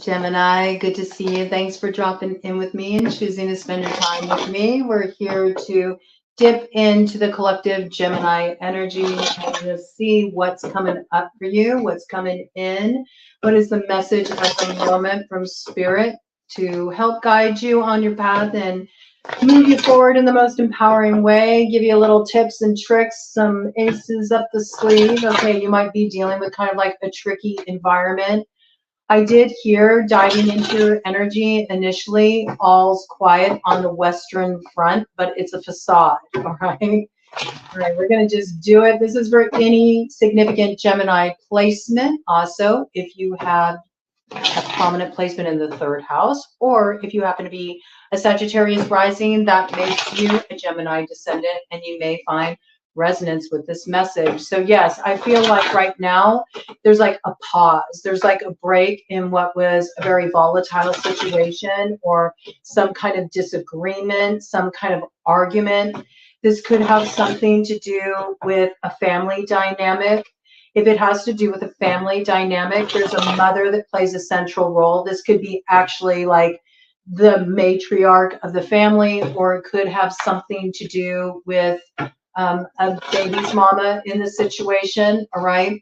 Gemini, good to see you. Thanks for dropping in with me and choosing to spend your time with me. We're here to dip into the collective Gemini energy and just see what's coming up for you, what's coming in, what is the message at the moment from Spirit to help guide you on your path and move you forward in the most empowering way, give you a little tips and tricks, some aces up the sleeve. Okay, you might be dealing with kind of like a tricky environment. I did hear, diving into your energy initially, all's quiet on the Western front, but it's a facade, all right? All right, we're going to just do it. This is for any significant Gemini placement. Also, if you have a prominent placement in the 3rd house, or if you happen to be a Sagittarius rising, that makes you a Gemini descendant, and you may find resonance with this message. So yes, I feel like right now there's like a pause, there's like a break in what was a very volatile situation or some kind of disagreement, some kind of argument. This could have something to do with a family dynamic. If it has to do with a family dynamic, there's a mother that plays a central role. This could be actually like the matriarch of the family, or it could have something to do with a baby's mama in the situation, all right?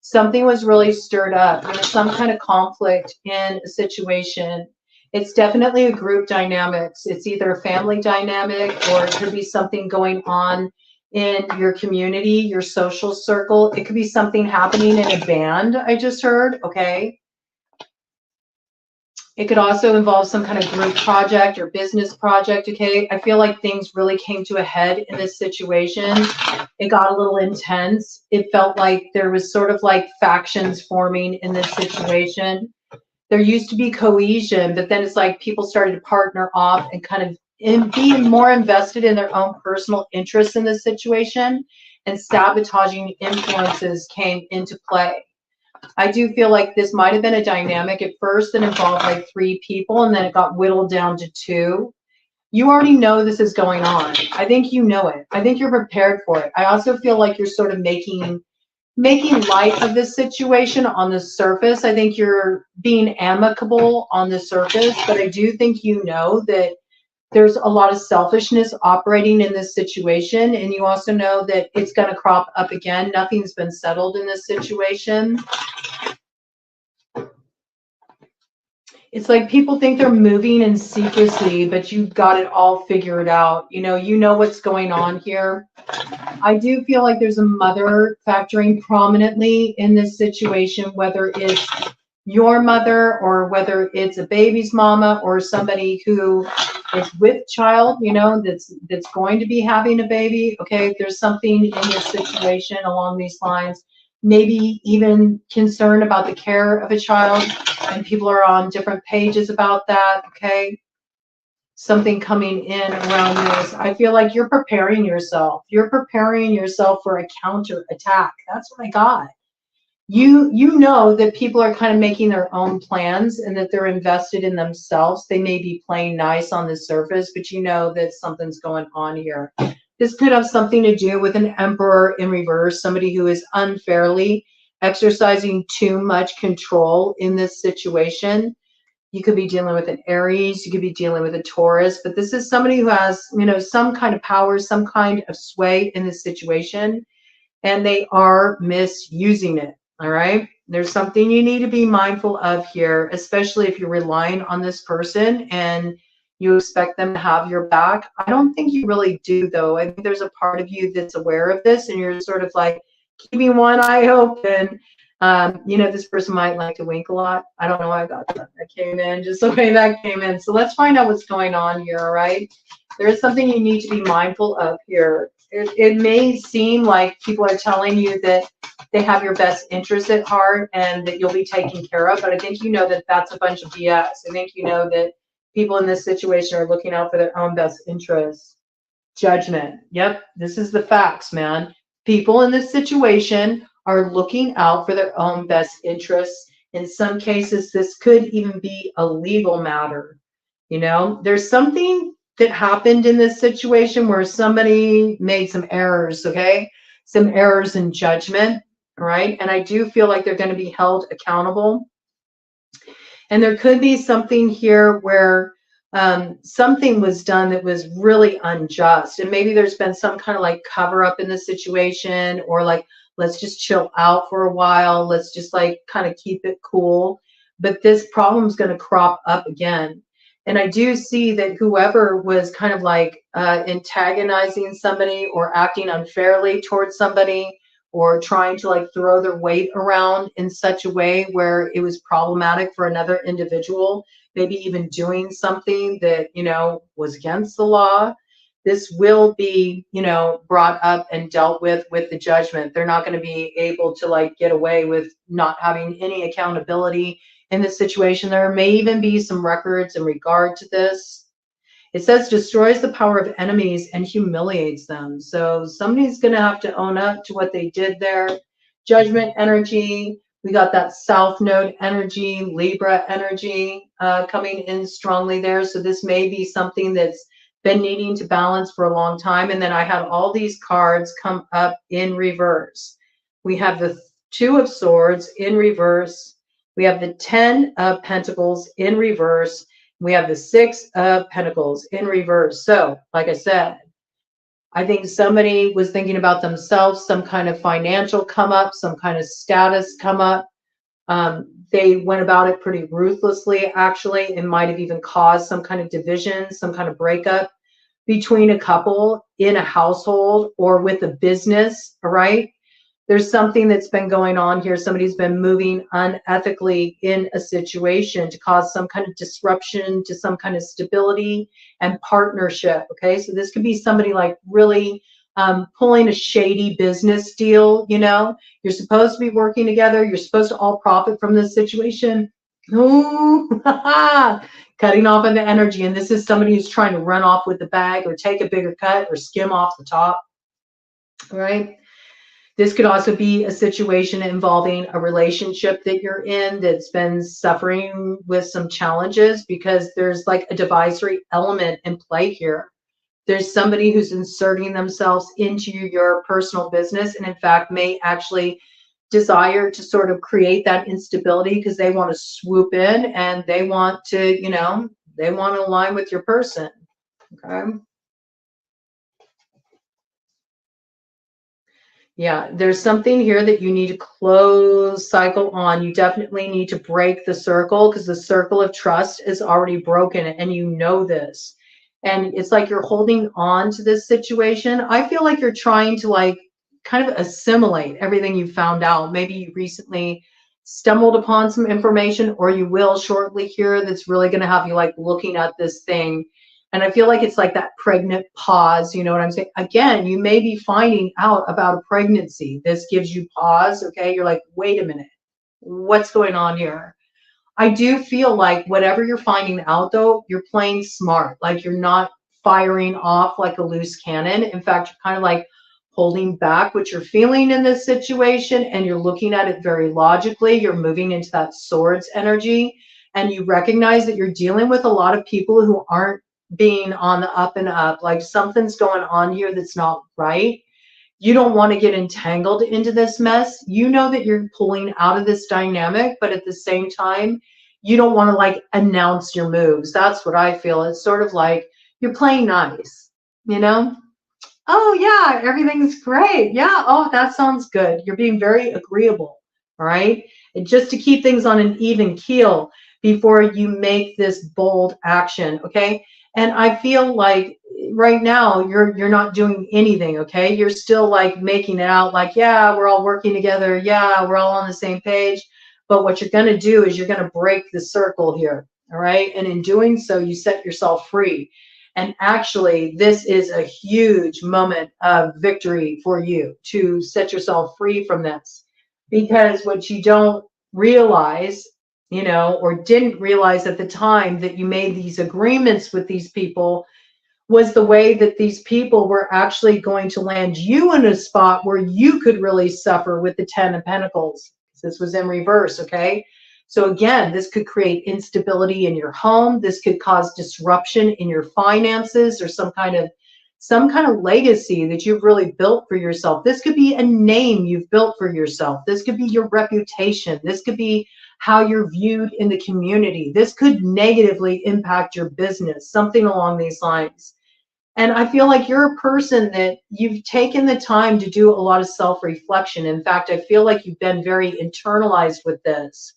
Something was really stirred up. There was some kind of conflict in a situation. It's definitely a group dynamics. It's either a family dynamic, or it could be something going on in your community, your social circle. It could be something happening in a band, I just heard, okay? It could also involve some kind of group project or business project, okay? I feel like things really came to a head in this situation. It got a little intense. It felt like there was sort of like factions forming in this situation. There used to be cohesion, but then it's like people started to partner off and kind of being more invested in their own personal interests in this situation, and sabotaging influences came into play. I do feel like this might have been a dynamic at first that involved like 3 people, and then it got whittled down to 2. You already know this is going on. I think you know it. I think you're prepared for it. I also feel like you're sort of making light of this situation on the surface. I think you're being amicable on the surface, but I do think you know that there's a lot of selfishness operating in this situation, and you also know that it's going to crop up again. Nothing's been settled in this situation. It's like people think they're moving in secrecy, but you've got it all figured out. You know what's going on here. I do feel like there's a mother factoring prominently in this situation, whether it's your mother or whether it's a baby's mama or somebody who is with child, that's going to be having a baby. Okay, there's something in this situation along these lines, maybe even concern about the care of a child, and people are on different pages about that. Okay, something coming in around this. I feel like you're preparing yourself. You're preparing yourself for a counter attack. That's what I got. You know that people are kind of making their own plans and that they're invested in themselves. They may be playing nice on the surface, but you know that something's going on here. This could have something to do with an emperor in reverse, somebody who is unfairly exercising too much control in this situation. You could be dealing with an Aries, you could be dealing with a Taurus, but this is somebody who has, some kind of power, some kind of sway in this situation, and they are misusing it. All right, there's something you need to be mindful of here, especially if you're relying on this person and you expect them to have your back. I don't think you really do, though. I think there's a part of you that's aware of this, and you're sort of like keeping one eye open. This person might like to wink a lot. I don't know why I got that. That came in just the way that came in. So let's find out what's going on here, all right? There is something you need to be mindful of here. It may seem like people are telling you that they have your best interest at heart and that you'll be taken care of, but I think you know that that's a bunch of BS. I think you know that people in this situation are looking out for their own best interests. Judgment. Yep, this is the facts, man. People in this situation are looking out for their own best interests. In some cases, this could even be a legal matter. There's something that happened in this situation where somebody made some errors, okay? Some errors in judgment, all right? And I do feel like they're going to be held accountable. And there could be something here where something was done that was really unjust. And maybe there's been some kind of like cover up in the situation, or like, let's just chill out for a while. Let's just like kind of keep it cool. But this problem is going to crop up again. And I do see that whoever was kind of like antagonizing somebody or acting unfairly towards somebody, or trying to like throw their weight around in such a way where it was problematic for another individual, maybe even doing something that, you know, was against the law, this will be, you know, brought up and dealt with the judgment. They're not going to be able to like get away with not having any accountability in this situation. There may even be some records in regard to this. It says destroys the power of enemies and humiliates them. So somebody's going to have to own up to what they did there. Judgment energy. We got that South Node energy, Libra energy coming in strongly there. So this may be something that's been needing to balance for a long time. And then I had all these cards come up in reverse. We have the Two of Swords in reverse. We have the 10 of Pentacles in reverse. We have the 6 of Pentacles in reverse. So, like I said, I think somebody was thinking about themselves, some kind of financial come up, some kind of status come up. They went about it pretty ruthlessly, actually. It might have even caused some kind of division, some kind of breakup between a couple in a household or with a business, all right? There's something that's been going on here. Somebody's been moving unethically in a situation to cause some kind of disruption to some kind of stability and partnership, okay? So this could be somebody like really pulling a shady business deal, you know? You're supposed to be working together. You're supposed to all profit from this situation. Ooh, cutting off on the energy. And this is somebody who's trying to run off with the bag or take a bigger cut or skim off the top, all right? This could also be a situation involving a relationship that you're in that's been suffering with some challenges, because there's like a divisory element in play here. There's somebody who's inserting themselves into your personal business, and in fact may actually desire to sort of create that instability because they want to swoop in and they want to, you know, they want to align with your person, okay? Yeah, there's something here that you need to close cycle on. You definitely need to break the circle, because the circle of trust is already broken and you know this. And it's like you're holding on to this situation. I feel like you're trying to like kind of assimilate everything you found out. Maybe you recently stumbled upon some information, or you will shortly here, that's really going to have you like looking at this thing. And I feel like it's like that pregnant pause, you know what I'm saying? Again, you may be finding out about a pregnancy. This gives you pause, okay? You're like, wait a minute, what's going on here? I do feel like whatever you're finding out, though, you're playing smart. Like you're not firing off like a loose cannon. In fact, you're kind of like holding back what you're feeling in this situation, and you're looking at it very logically. You're moving into that swords energy, and you recognize that you're dealing with a lot of people who aren't being on the up and up. Like something's going on here that's not right. You don't want to get entangled into this mess. You know that you're pulling out of this dynamic, but at the same time, you don't want to like announce your moves. That's what I feel. It's sort of like you're playing nice, you know? Oh yeah, everything's great. Yeah, oh, that sounds good. You're being very agreeable, all right? And just to keep things on an even keel before you make this bold action, okay? And I feel like right now you're not doing anything, okay? You're still like making it out like, yeah, we're all working together. Yeah, we're all on the same page. But what you're going to do is you're going to break the circle here, all right? And in doing so, you set yourself free. And actually, this is a huge moment of victory for you to set yourself free from this. Because what you don't realize, you know, or didn't realize at the time that you made these agreements with these people, was the way that these people were actually going to land you in a spot where you could really suffer with the 10 of Pentacles. This was in reverse, okay? So again, this could create instability in your home. This could cause disruption in your finances, or some kind of legacy that you've really built for yourself. This could be a name you've built for yourself. This could be your reputation. This could be how you're viewed in the community. This could negatively impact your business, something along these lines. And I feel like you're a person that you've taken the time to do a lot of self-reflection. In fact, I feel like you've been very internalized with this.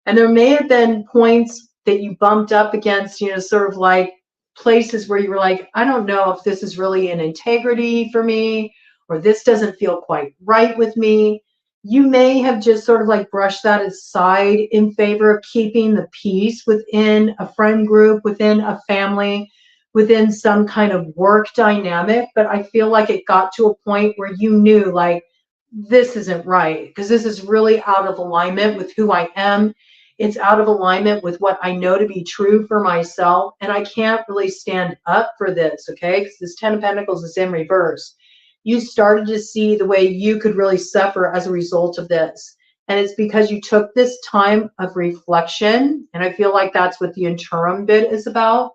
And there may have been points that you bumped up against, you know, sort of like places where you were like, I don't know if this is really an integrity for me, or this doesn't feel quite right with me. You may have just sort of like brushed that aside in favor of keeping the peace within a friend group, within a family, within some kind of work dynamic. But I feel like it got to a point where you knew, like, this isn't right, because this is really out of alignment with who I am. It's out of alignment with what I know to be true for myself, and I can't really stand up for this, okay? Because this 10 of Pentacles is in reverse. You started to see the way you could really suffer as a result of this. And it's because you took this time of reflection, and I feel like that's what the interim bit is about,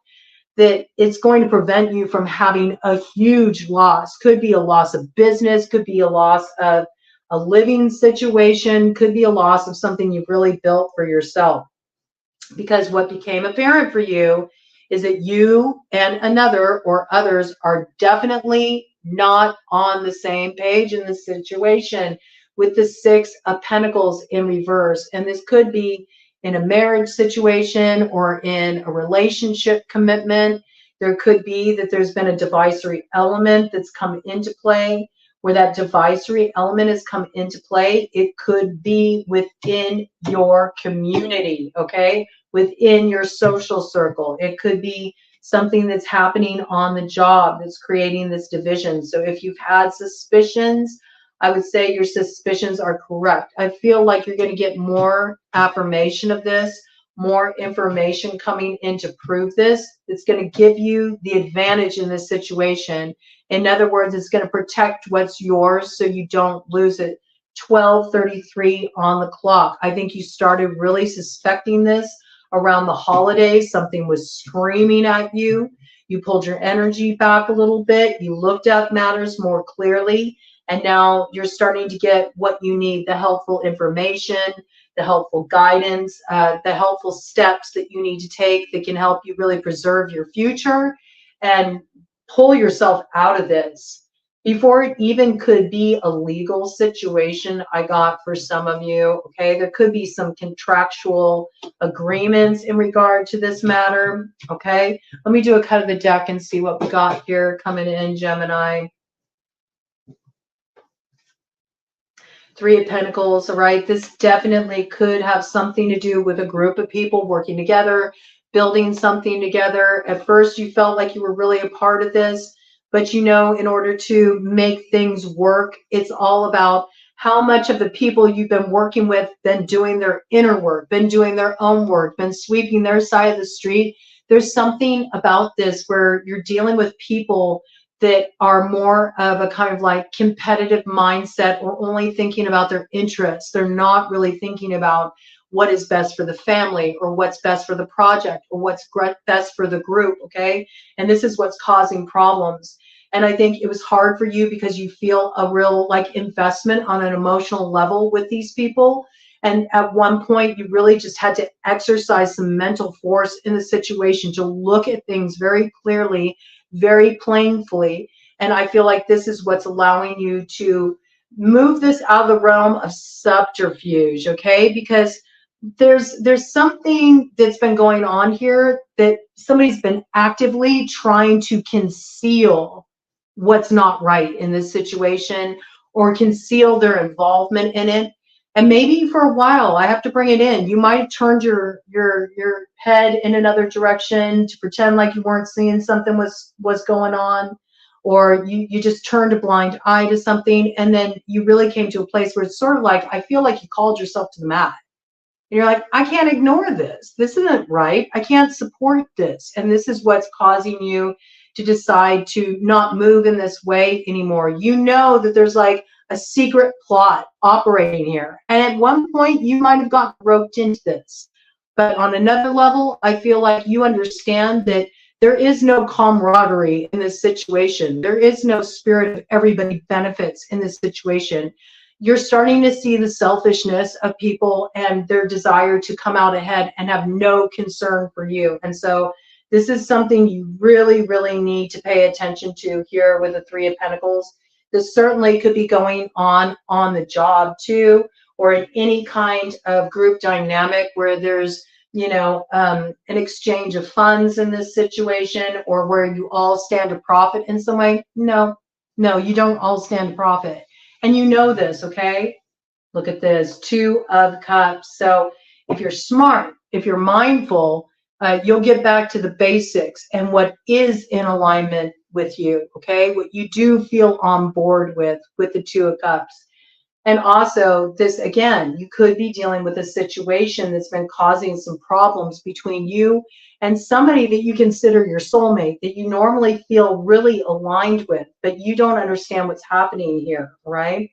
that it's going to prevent you from having a huge loss. Could be a loss of business, could be a loss of a living situation, could be a loss of something you've really built for yourself. Because what became apparent for you is that you and another or others are definitely not on the same page in this situation with the 6 of Pentacles in reverse. And this could be in a marriage situation or in a relationship commitment. There could be that there's been a divisory element that's come into play. Where that divisory element has come into play, it could be within your community, okay? Within your social circle. It could be something that's happening on the job that's creating this division. So if you've had suspicions, I would say your suspicions are correct. I feel like you're going to get more affirmation of this, more information coming in to prove this. It's going to give you the advantage in this situation. In other words, it's going to protect what's yours so you don't lose it. 12:33 on the clock. I think you started really suspecting this around the holidays. Something was screaming at you. You pulled your energy back a little bit. You looked at matters more clearly. And now you're starting to get what you need, the helpful information, the helpful guidance, the helpful steps that you need to take that can help you really preserve your future and pull yourself out of this. Before it even could be a legal situation, I got for some of you, okay, there could be some contractual agreements in regard to this matter, okay? Let me do a cut of the deck and see what we got here coming in, Gemini. 3 of Pentacles, all right? This definitely could have something to do with a group of people working together, building something together. At first, you felt like you were really a part of this, but you know, in order to make things work, it's all about how much of the people you've been working with been doing their inner work, been doing their own work, been sweeping their side of the street. There's something about this where you're dealing with people that are more of a kind of like competitive mindset or only thinking about their interests. They're not really thinking about what is best for the family or what's best for the project or what's best for the group, okay? And this is what's causing problems. And I think it was hard for you because you feel a real like investment on an emotional level with these people. And at one point, you really just had to exercise some mental force in the situation to look at things very clearly, very plainly. And I feel like this is what's allowing you to move this out of the realm of subterfuge, okay? Because there's something that's been going on here that somebody's been actively trying to conceal what's not right in this situation or conceal their involvement in it. And maybe for a while, I have to bring it in, you might have turned your head in another direction to pretend like you weren't seeing something was going on, or you just turned a blind eye to something, and then you really came to a place where it's sort of like, I feel like you called yourself to the mat. And you're like, I can't ignore this. This isn't right. I can't support this. And this is what's causing you to decide to not move in this way anymore. You know that there's like a secret plot operating here. And at one point, you might have gotten roped into this. But on another level, I feel like you understand that there is no camaraderie in this situation. There is no spirit of everybody benefits in this situation. you're starting to see the selfishness of people and their desire to come out ahead and have no concern for you. And so this is something you really, really need to pay attention to here with the Three of Pentacles. This certainly could be going on the job too, or in any kind of group dynamic where there's, you know, an exchange of funds in this situation, or where you all stand to profit in some way. No, you don't all stand to profit. And you know this, okay? Look at this, Two of Cups. So if you're smart, if you're mindful, you'll get back to the basics and what is in alignment with you, okay? What you do feel on board with the Two of Cups. And also this, again, you could be dealing with a situation that's been causing some problems between you and somebody that you consider your soulmate, that you normally feel really aligned with, but you don't understand what's happening here, right?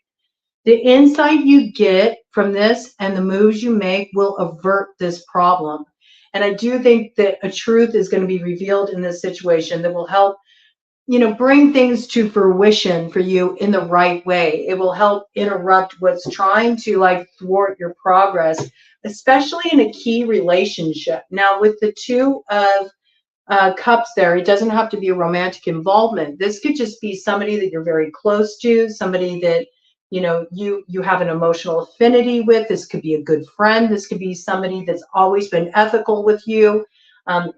The insight you get from this and the moves you make will avert this problem. And I do think that a truth is going to be revealed in this situation that will help, you know, bring things to fruition for you in the right way. It will help interrupt what's trying to like thwart your progress, especially in a key relationship. Now, with the Two of Cups there, it doesn't have to be a romantic involvement. This could just be somebody that you're very close to, somebody that, you know, you have an emotional affinity with. This could be a good friend. This could be somebody that's always been ethical with you.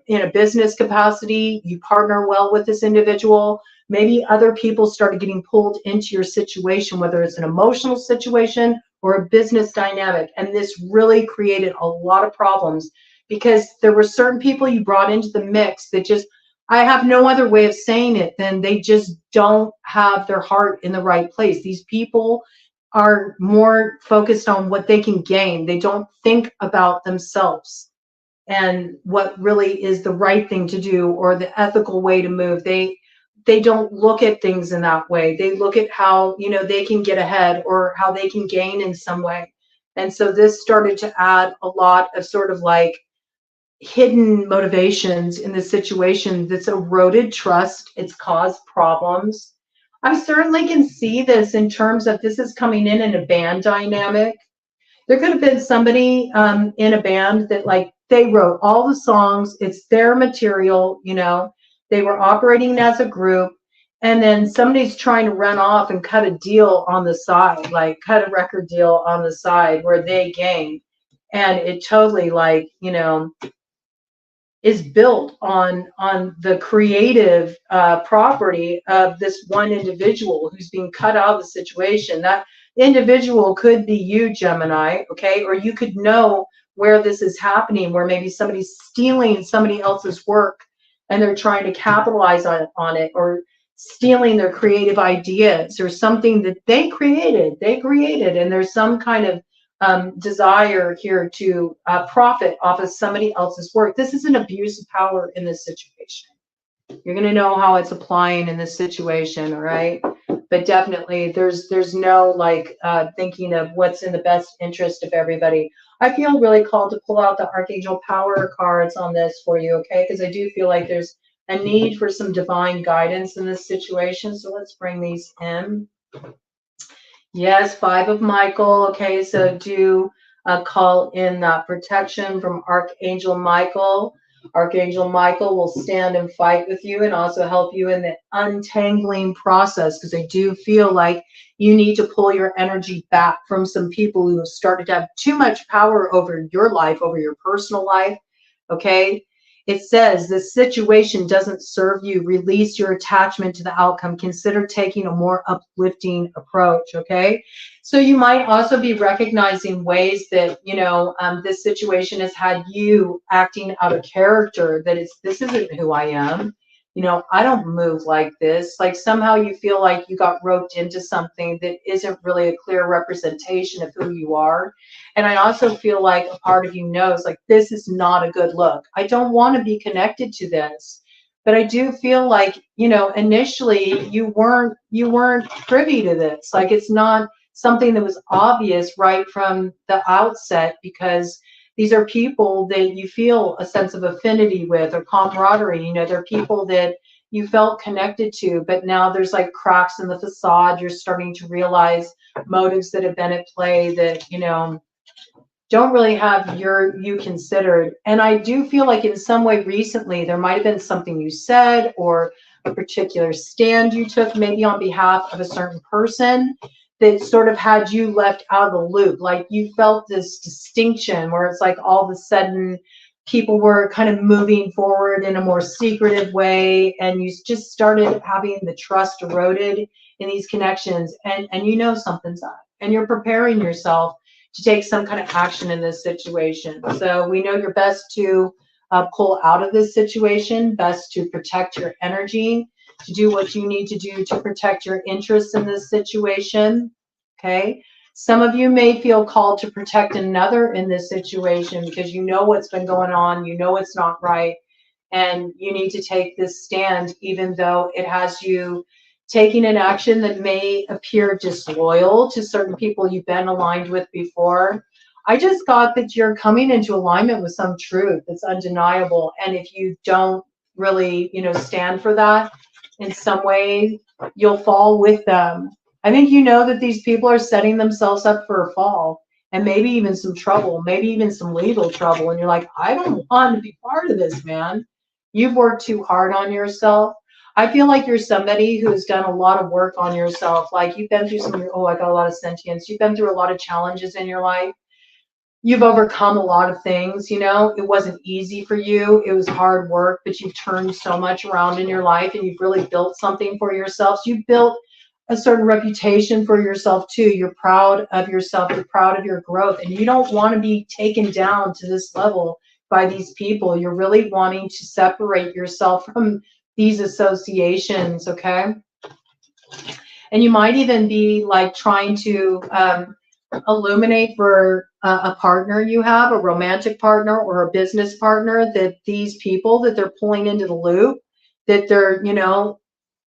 In a business capacity, you partner well with this individual. Maybe other people started getting pulled into your situation, whether it's an emotional situation or a business dynamic. And this really created a lot of problems because there were certain people you brought into the mix that just, I have no other way of saying it than they just don't have their heart in the right place. These people are more focused on what they can gain. They don't think about themselves and what really is the right thing to do or the ethical way to move. They don't look at things in that way. They look at how, you know, they can get ahead or how they can gain in some way. And so this started to add a lot of sort of like hidden motivations in the situation that's eroded trust. It's caused problems. I certainly can see this in terms of this is coming in a band dynamic. There could have been somebody in a band that like they wrote all the songs. It's their material, you know, they were operating as a group. And then somebody's trying to run off and cut a deal on the side, like cut a record deal on the side where they gain. And it totally like, you know, is built on the creative property of this one individual who's being cut out of the situation. That individual could be you, Gemini, okay? Or you could know where this is happening, where maybe somebody's stealing somebody else's work and they're trying to capitalize on it, or stealing their creative ideas or something that they created, and there's some kind of desire here to profit off of somebody else's work. This is an abuse of power in this situation. You're going to know how it's applying in this situation, all right? But definitely there's no like thinking of what's in the best interest of everybody. I feel really called to pull out the Archangel Power cards on this for you, okay? Because I do feel like there's a need for some divine guidance in this situation. So let's bring these in. Yes, Five of Michael. Okay, so do call in that protection from Archangel Michael. Archangel Michael will stand and fight with you and also help you in the untangling process, because I do feel like you need to pull your energy back from some people who have started to have too much power over your life, over your personal life. Okay. It says this situation doesn't serve you. Release your attachment to the outcome. Consider taking a more uplifting approach. Okay. So you might also be recognizing ways that, you know, this situation has had you acting out of character, that this isn't who I am. You know, I don't move like this. Like somehow you feel like you got roped into something that isn't really a clear representation of who you are. And I also feel like a part of you knows like this is not a good look. I don't want to be connected to this. But I do feel like, you know, initially you weren't privy to this. Like it's not something that was obvious right from the outset, because these are people that you feel a sense of affinity with or camaraderie. You know, they're people that you felt connected to, but now there's like cracks in the facade. You're starting to realize motives that have been at play that, you know, don't really have you considered. And I do feel like in some way recently there might have been something you said or a particular stand you took, maybe on behalf of a certain person, that sort of had you left out of the loop. Like you felt this distinction where it's like all of a sudden people were kind of moving forward in a more secretive way, and you just started having the trust eroded in these connections, and you know something's up, and you're preparing yourself to take some kind of action in this situation. So we know you're best to pull out of this situation, best to protect your energy, to do what you need to do to protect your interests in this situation. Okay. Some of you may feel called to protect another in this situation because you know what's been going on, you know it's not right, and you need to take this stand, even though it has you taking an action that may appear disloyal to certain people you've been aligned with before. I just got that you're coming into alignment with some truth that's undeniable, and if you don't really, you know, stand for that in some way, you'll fall with them. I think you know that these people are setting themselves up for a fall, and maybe even some trouble, maybe even some legal trouble, and you're like, I don't want to be part of this, man. You've worked too hard on yourself. I feel like you're somebody who's done a lot of work on yourself. Like you've been through some, oh, I got a lot of sentience. You've been through a lot of challenges in your life. You've overcome a lot of things, you know. It wasn't easy for you. It was hard work, but you've turned so much around in your life, and you've really built something for yourself. So you've built a certain reputation for yourself too. You're proud of yourself. You're proud of your growth, and you don't want to be taken down to this level by these people. You're really wanting to separate yourself from these associations, okay? And you might even be like trying to illuminate for a partner you have, a romantic partner or a business partner, that these people that they're pulling into the loop, that they're, you know,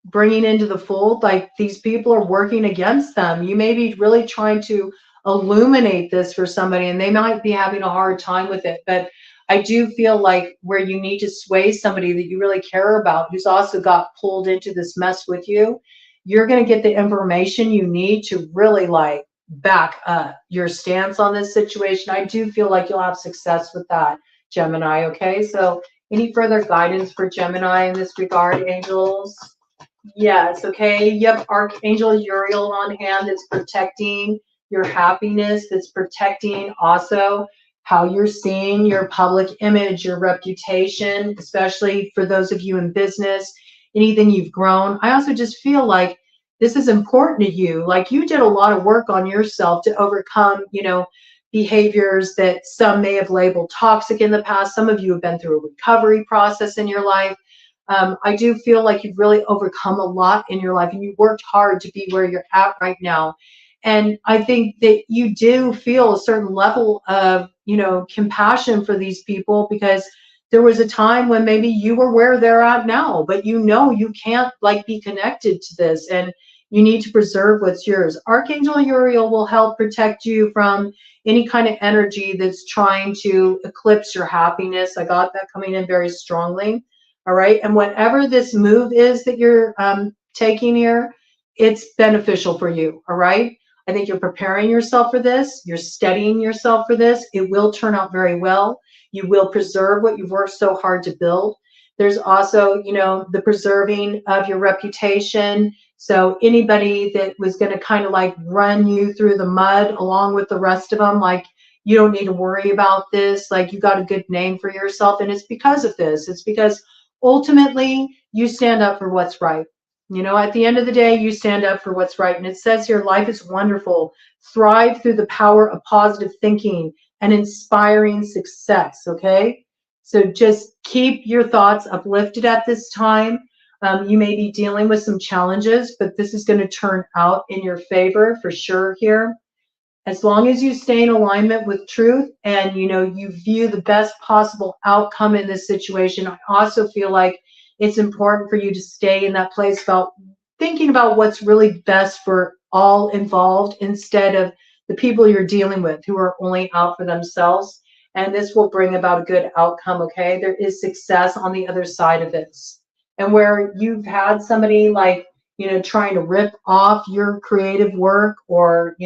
bringing into the fold, like these people are working against them. You may be really trying to illuminate this for somebody, and they might be having a hard time with it. But I do feel like where you need to sway somebody that you really care about, who's also got pulled into this mess with you, you're going to get the information you need to really like back up your stance on this situation. I do feel like you'll have success with that, Gemini. Okay, so any further guidance for Gemini in this regard, angels? Yes, okay. Yep, Archangel Uriel on hand that's protecting your happiness, that's protecting also how you're seeing your public image, your reputation, especially for those of you in business, anything you've grown. I also just feel like this is important to you. Like you did a lot of work on yourself to overcome, you know, behaviors that some may have labeled toxic in the past. Some of you have been through a recovery process in your life. I do feel like you've really overcome a lot in your life, and you worked hard to be where you're at right now. And I think that you do feel a certain level of, you know, compassion for these people, because there was a time when maybe you were where they're at now, but you know you can't like be connected to this, and you need to preserve what's yours. Archangel Uriel will help protect you from any kind of energy that's trying to eclipse your happiness. I got that coming in very strongly. All right. And whatever this move is that you're taking here, it's beneficial for you. All right. I think you're preparing yourself for this. You're studying yourself for this. It will turn out very well. You will preserve what you've worked so hard to build. There's also, you know, the preserving of your reputation. So anybody that was going to kind of like run you through the mud along with the rest of them, like, you don't need to worry about this. Like, you got a good name for yourself. And it's because of this. It's because ultimately you stand up for what's right. You know, at the end of the day, you stand up for what's right. And it says here, life is wonderful. Thrive through the power of positive thinking and inspiring success. Okay. So just keep your thoughts uplifted at this time. You may be dealing with some challenges, but this is going to turn out in your favor for sure here. As long as you stay in alignment with truth and, you know, you view the best possible outcome in this situation, I also feel like it's important for you to stay in that place about thinking about what's really best for all involved, instead of the people you're dealing with who are only out for themselves. And this will bring about a good outcome, okay? There is success on the other side of this. and where you've had somebody like, trying to rip off your creative work, or,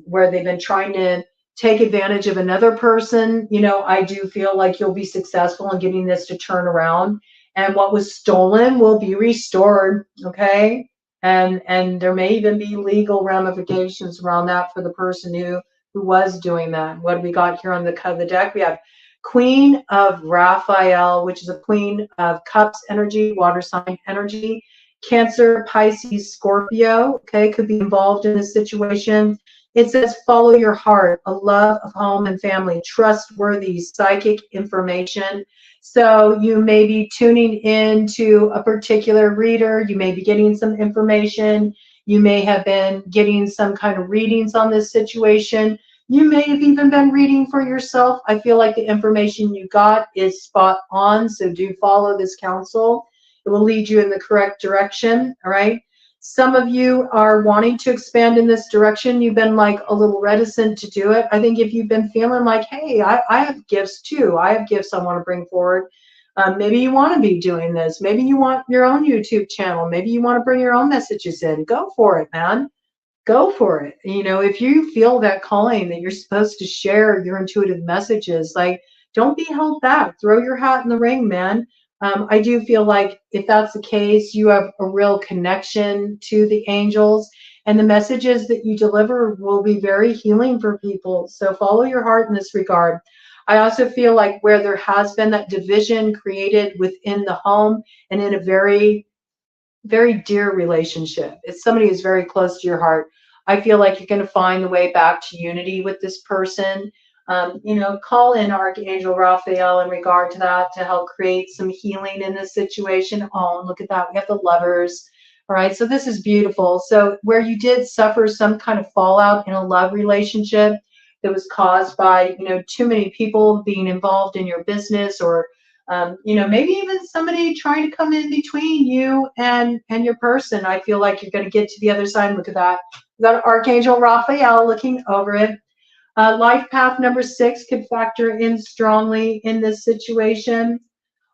where they've been trying to take advantage of another person, I do feel like you'll be successful in getting this to turn around, and what was stolen will be restored. Okay. And there may even be legal ramifications around that for the person who was doing that. What do we got here on the deck? We have Queen of Raphael, which is a Queen of Cups energy, water sign energy. Cancer, Pisces, Scorpio, okay, could be involved in this situation. It says follow your heart, a love of home and family, trustworthy psychic information. So you may be tuning in to a particular reader. You may be getting some information. You may have been getting some kind of readings on this situation. You may have even been reading for yourself. I feel like the information you got is spot on, so do follow this counsel. It will lead you in the correct direction, all right? Some of you are wanting to expand in this direction. You've been like a little reticent to do it. I think if you've been feeling like, hey, I have gifts too. I have gifts I want to bring forward. Maybe you want to be doing this. Maybe you want your own YouTube channel. Maybe you want to bring your own messages in. Go for it, man. Go for it. If you feel that calling that you're supposed to share your intuitive messages, like, don't be held back. Throw your hat in the ring, man. I do feel like if that's the case, you have a real connection to the angels, and the messages that you deliver will be very healing for people. So follow your heart in this regard. I also feel like where there has been that division created within the home and in a very, very dear relationship, it's somebody who's very close to your heart, I feel like you're going to find the way back to unity with this person. Call in Archangel Raphael in regard to that to help create some healing in this situation. Oh, look at that. We have the Lovers. All right. So this is beautiful. So where you did suffer some kind of fallout in a love relationship that was caused by, too many people being involved in your business, or, maybe even somebody trying to come in between you and your person. I feel like you're going to get to the other side. Look at that. We got Archangel Raphael looking over it. Life path number 6 could factor in strongly in this situation.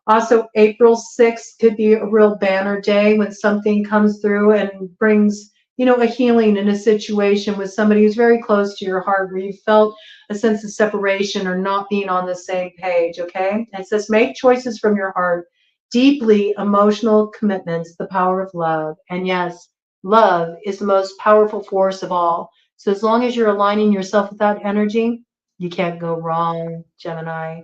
Also, April 6th could be a real banner day when something comes through and brings, a healing in a situation with somebody who's very close to your heart, where you felt a sense of separation or not being on the same page, okay? And it says, make choices from your heart, deeply emotional commitments, the power of love. And yes, love is the most powerful force of all. So as long as you're aligning yourself with that energy, you can't go wrong, Gemini.